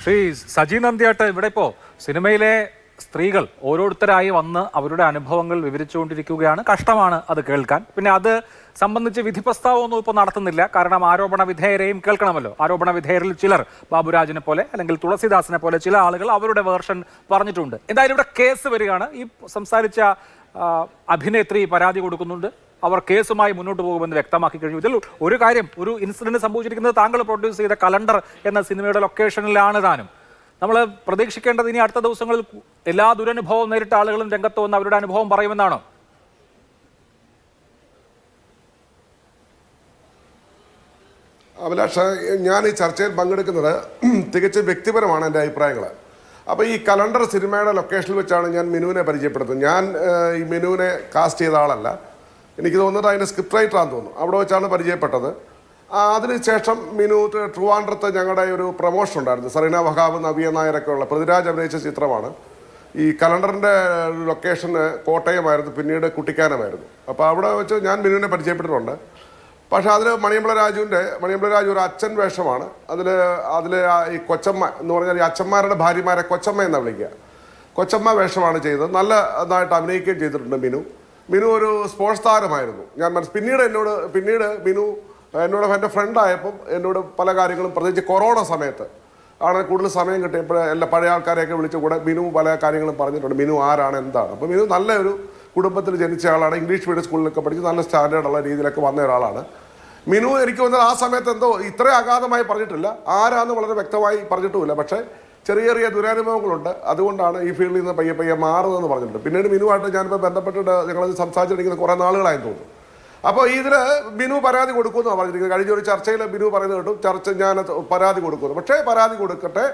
ശ്രീ സജി നന്ദിയാട്ട് ഇവിടെ ഇപ്പോൾ സിനിമയിലെ സ്ത്രീകൾ ഓരോരുത്തരായി വന്ന് അവരുടെ അനുഭവങ്ങൾ വിവരിച്ചുകൊണ്ടിരിക്കുകയാണ്. കഷ്ടമാണ് അത് കേൾക്കാൻ. പിന്നെ അത് സംബന്ധിച്ച് വിധി പ്രസ്താവമൊന്നും ഇപ്പോൾ നടത്തുന്നില്ല. കാരണം ആരോപണ വിധേയരെയും കേൾക്കണമല്ലോ. ആരോപണ വിധേയരിൽ ചിലർ ബാബുരാജിനെ പോലെ അല്ലെങ്കിൽ തുളസിദാസിനെ പോലെ ചില ആളുകൾ അവരുടെ വേർഷൻ പറഞ്ഞിട്ടുണ്ട്. എന്തായാലും ഇവിടെ കേസ് വരികയാണ്. ഈ സംസാരിച്ച അഭിനേത്രി പരാതി കൊടുക്കുന്നുണ്ട്. അവർ കേസുമായി മുന്നോട്ട് പോകുമെന്ന് വ്യക്തമാക്കി കഴിഞ്ഞു. ഇതിൽ ഒരു കാര്യം, ഒരു ഇൻസിഡന്റ് സംഭവിച്ചിരിക്കുന്നത് താങ്കൾ പ്രൊഡ്യൂസ് ചെയ്ത കലണ്ടർ എന്ന സിനിമയുടെ ലൊക്കേഷനിലാണ് താനും. നമ്മൾ പ്രതീക്ഷിക്കേണ്ടത് ഇനി അടുത്ത ദിവസങ്ങളിൽ എല്ലാ ദുരനുഭവവും നേരിട്ട ആളുകളും രംഗത്ത് വന്ന് അവരുടെ അനുഭവം പറയുമെന്നാണോ? അഭിലാഷ, ഞാൻ ഈ ചർച്ചയിൽ പങ്കെടുക്കുന്നത് തികച്ചും വ്യക്തിപരമാണ് എൻ്റെ അഭിപ്രായങ്ങൾ. അപ്പോൾ ഈ കലണ്ടർ സിനിമയുടെ ലൊക്കേഷനിൽ വെച്ചാണ് ഞാൻ മിനുവിനെ പരിചയപ്പെടുത്തുന്നത്. ഞാൻ ഈ മിനുവിനെ കാസ്റ്റ് ചെയ്ത ആളല്ല. എനിക്ക് തോന്നുന്നത് അതിൻ്റെ സ്ക്രിപ്റ്റ് റൈറ്ററാണെന്ന് തോന്നുന്നു. അവിടെ വെച്ചാണ് പരിചയപ്പെട്ടത്. അതിനുശേഷം മിനു ട്രിവാൻഡ്രത്ത് ഞങ്ങളുടെ ഒരു പ്രൊമോഷൻ ഉണ്ടായിരുന്നു. സറീന വഹാബ്, നവ്യ നായരൊക്കെ ഉള്ള പൃഥ്വിരാജ് അഭിനയിച്ച ചിത്രമാണ്. ഈ കലണ്ടറിൻ്റെ ലൊക്കേഷന് കോട്ടയമായിരുന്നു, പിന്നീട് കുട്ടിക്കാനമായിരുന്നു. അപ്പോൾ അവിടെ വെച്ച് ഞാൻ മിനുവിനെ പരിചയപ്പെട്ടിട്ടുണ്ട്. പക്ഷേ അതിൽ മണിയമ്പള രാജു ഒരു അച്ഛൻ വേഷമാണ്. അതിൽ ഈ കൊച്ചമ്മ എന്ന് പറഞ്ഞാൽ ഈ അച്ഛന്മാരുടെ ഭാര്യമാരെ കൊച്ചമ്മ എന്നാണ് വിളിക്കുക. കൊച്ചമ്മ വേഷമാണ് ചെയ്തത്. നല്ലതായിട്ട് അഭിനയിക്കുകയും ചെയ്തിട്ടുണ്ട് മിനു ഒരു സ്പോർട്സ് താരമായിരുന്നു. പിന്നീട് മിനു എന്നോട് എൻ്റെ ഫ്രണ്ടായപ്പം എന്നോട് പല കാര്യങ്ങളും, പ്രത്യേകിച്ച് കൊറോണ സമയത്ത് ആണ് കൂടുതൽ സമയം കിട്ടിയപ്പോൾ എല്ലാ പഴയ ആൾക്കാരെയൊക്കെ വിളിച്ചു കൂടെ മിനു പല കാര്യങ്ങളും പറഞ്ഞിട്ടുണ്ട്. മിനു ആരാണ്, എന്താണ്. അപ്പോൾ മിനു നല്ലൊരു കുടുംബത്തിൽ ജനിച്ച ആളാണ്. ഇംഗ്ലീഷ് മീഡിയം സ്കൂളിലൊക്കെ പഠിച്ച് നല്ല സ്റ്റാൻഡേർഡുള്ള രീതിയിലൊക്കെ വന്ന ഒരാളാണ് മിനു. എനിക്ക് വന്നത് ആ സമയത്ത് എന്തോ ഇത്ര അഗാധമായി പറഞ്ഞിട്ടില്ല, ആരാന്ന് വളരെ വ്യക്തമായി പറഞ്ഞിട്ടുമില്ല. പക്ഷേ ചെറിയ ചെറിയ ദുരനുഭവങ്ങളുണ്ട്. അതുകൊണ്ടാണ് ഈ ഫീൽഡിൽ നിന്ന് പയ്യെ മാറുന്നതെന്ന് പറഞ്ഞിട്ടുണ്ട്. പിന്നീട് മിനുവായിട്ട് ഞാനിപ്പോൾ ബന്ധപ്പെട്ടിട്ട് ഞങ്ങളത് സംസാരിച്ചിരിക്കുന്ന കുറേ നാളുകളായി തോന്നുന്നു. അപ്പോൾ ഇതിൽ മിനു പരാതി കൊടുക്കുമെന്നാണ് പറഞ്ഞിരിക്കുന്നത്. കഴിഞ്ഞ ഒരു ചർച്ചയിൽ മിനു പറയുന്നത് കേട്ടു, ഞാൻ പരാതി കൊടുക്കുന്നു. പക്ഷേ പരാതി കൊടുക്കട്ടെ,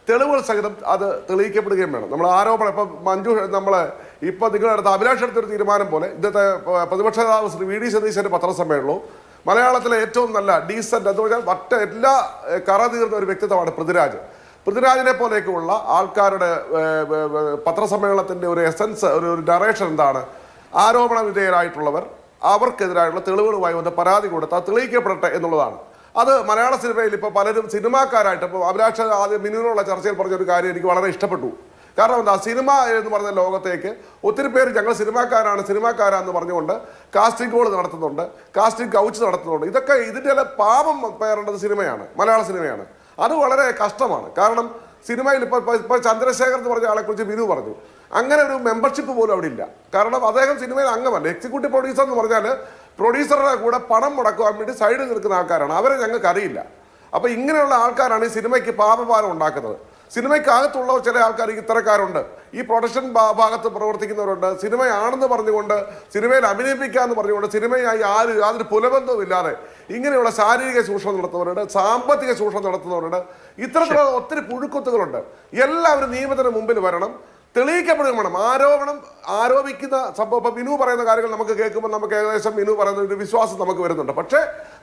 തെളിവുകൾ സഹിതം അത് തെളിയിക്കപ്പെടുകയും വേണം. നമ്മൾ ആരോപണം ഇപ്പം ഇപ്പോൾ നിങ്ങളെടുത്ത അഭിലാഷ് എടുത്തൊരു തീരുമാനം പോലെ ഇന്നത്തെ പ്രതിപക്ഷ നേതാവ് ശ്രീ വി ഡി സതീശൻ്റെ പത്രസമ്മേളനവും മലയാളത്തിലെ ഏറ്റവും നല്ല ഡീസൻ്റ് എന്ന് പറഞ്ഞാൽ എല്ലാ കറ തീർന്ന ഒരു വ്യക്തിത്വമാണ് പൃഥ്വിരാജിനെ പോലെയൊക്കെയുള്ള ആൾക്കാരുടെ പത്രസമ്മേളനത്തിൻ്റെ ഒരു എസൻസ്, ഒരു നറേഷൻ എന്താണ്? ആരോപണ വിധേയരായിട്ടുള്ളവർ അവർക്കെതിരായുള്ള തെളിവുകളുമായി വന്ന് പരാതി കൊടുത്താൽ തെളിയിക്കപ്പെടട്ടെ എന്നുള്ളതാണ്. അത് മലയാള സിനിമയിൽ ഇപ്പോൾ പലരും സിനിമാക്കാരായിട്ട്, ഇപ്പോൾ അഭിലാഷ ആദ്യം മിനുവിനുള്ള ചർച്ചയിൽ പറഞ്ഞൊരു കാര്യം എനിക്ക് വളരെ ഇഷ്ടപ്പെട്ടു. കാരണം എന്താ, സിനിമ എന്ന് പറഞ്ഞ ലോകത്തേക്ക് ഒത്തിരി പേര് ഞങ്ങൾ സിനിമാക്കാരാന്ന് പറഞ്ഞുകൊണ്ട് കാസ്റ്റിംഗ് കോൾ നടത്തുന്നുണ്ട്, കാസ്റ്റിംഗ് കൗച്ച് നടത്തുന്നുണ്ട്. ഇതൊക്കെ ഇതിൻ്റെ പാപം പേരേണ്ടത് സിനിമയാണ്, മലയാള സിനിമയാണ്. അത് വളരെ കഷ്ടമാണ്. കാരണം സിനിമയിൽ ഇപ്പോൾ ചന്ദ്രശേഖർ എന്ന് പറഞ്ഞ ആളെക്കുറിച്ച് മിനു പറഞ്ഞു, അങ്ങനെ ഒരു മെമ്പർഷിപ്പ് പോലും അവിടെ ഇല്ല. കാരണം അദ്ദേഹം സിനിമയിൽ അംഗമല്ല. എക്സിക്യൂട്ടീവ് പ്രൊഡ്യൂസർ എന്ന് പറഞ്ഞാൽ പ്രൊഡ്യൂസറുടെ കൂടെ പണം മുടക്കുവാൻ വേണ്ടി സൈഡിൽ നിൽക്കുന്ന ആൾക്കാരാണ്. അവരെ ഞങ്ങൾക്ക് അറിയില്ല. അപ്പോൾ ഇങ്ങനെയുള്ള ആൾക്കാരാണ് ഈ സിനിമയ്ക്ക് പാപഭാരം ഉണ്ടാക്കുന്നത്. സിനിമയ്ക്കകത്തുള്ള ചില ആൾക്കാർ ഇത്തരക്കാരുണ്ട്. ഈ പ്രൊഡക്ഷൻ ഭാഗത്ത് പ്രവർത്തിക്കുന്നവരുണ്ട്. സിനിമയാണെന്ന് പറഞ്ഞുകൊണ്ട്, സിനിമയിൽ അഭിനയിപ്പിക്കാമെന്ന് പറഞ്ഞുകൊണ്ട് സിനിമയായി യാതൊരു പുലബന്ധവും ഇല്ലാതെ ഇങ്ങനെയുള്ള ശാരീരിക ചൂഷണം നടത്തുന്നവരുണ്ട്, സാമ്പത്തിക ചൂഷണം നടത്തുന്നവരുണ്ട്. ഇത്തരത്തിലുള്ള ഒത്തിരി പുഴുക്കുത്തുകളുണ്ട്. എല്ലാവരും നിയമത്തിന് മുമ്പിൽ വരണം, തെളിയിക്കപ്പെടുകയും വേണം. ആരോപിക്കുന്ന സംഭവം ഇപ്പം മിനു പറയുന്ന കാര്യങ്ങൾ നമുക്ക് കേൾക്കുമ്പോൾ നമുക്ക് ഏകദേശം മിനു പറയുന്ന ഒരു വിശ്വാസം നമുക്ക് വരുന്നുണ്ട്. പക്ഷേ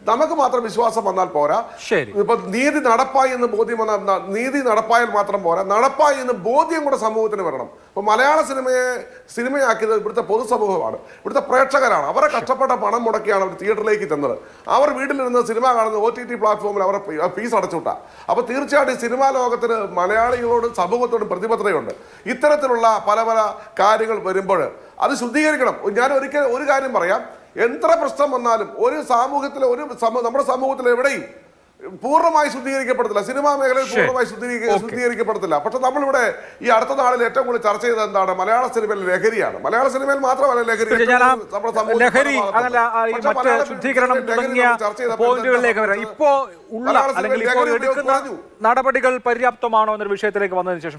നമുക്ക് മാത്രം വിശ്വാസം വന്നാൽ പോരാ. ഇപ്പൊ നീതി നടപ്പായാൽ മാത്രം പോരാ, നടപ്പായി എന്ന് ബോധ്യം കൂടെ സമൂഹത്തിന് വരണം. അപ്പൊ മലയാള സിനിമയാക്കിയത് ഇവിടുത്തെ പൊതുസമൂഹമാണ്, ഇവിടുത്തെ പ്രേക്ഷകരാണ്. അവരെ കഷ്ടപ്പെട്ട പണം മുടക്കിയാണ് അവർ തിയേറ്ററിലേക്ക് ചെന്നത്. അവർ വീട്ടിലിരുന്ന് സിനിമ കാണുന്ന OTT പ്ലാറ്റ്ഫോമിൽ അവർ ഫീസ് അടച്ചുവിട്ടാ. അപ്പൊ തീർച്ചയായിട്ടും സിനിമാ ലോകത്തിന് മലയാളികളോടും സമൂഹത്തോടും പ്രതിബദ്ധതയുണ്ട്. ഇത്തരത്തിലുള്ള പല കാര്യങ്ങൾ വരുമ്പോൾ അത് ശുദ്ധീകരിക്കണം. ഞാൻ ഒരിക്കൽ ഒരു കാര്യം പറയാം, എത്ര പ്രശ്നം വന്നാലും നമ്മുടെ സമൂഹത്തിൽ എവിടെയും പൂർണ്ണമായി ശുദ്ധീകരിക്കപ്പെടത്തില്ല. സിനിമാ മേഖലയിൽ പൂർണ്ണമായി ശുദ്ധീകരിക്കപ്പെടത്തില്ല. പക്ഷെ നമ്മളിവിടെ ഈ അടുത്ത നാളിൽ ഏറ്റവും കൂടുതൽ ചർച്ച ചെയ്തത് എന്താണ്? മലയാള സിനിമയിൽ ലഹരിയാണ്. മലയാള സിനിമയിൽ മാത്രമല്ല ലഹരി, നടപടികൾ പര്യാപ്തമാണോ എന്നൊരു വിഷയത്തിലേക്ക് വന്നതിന് ശേഷം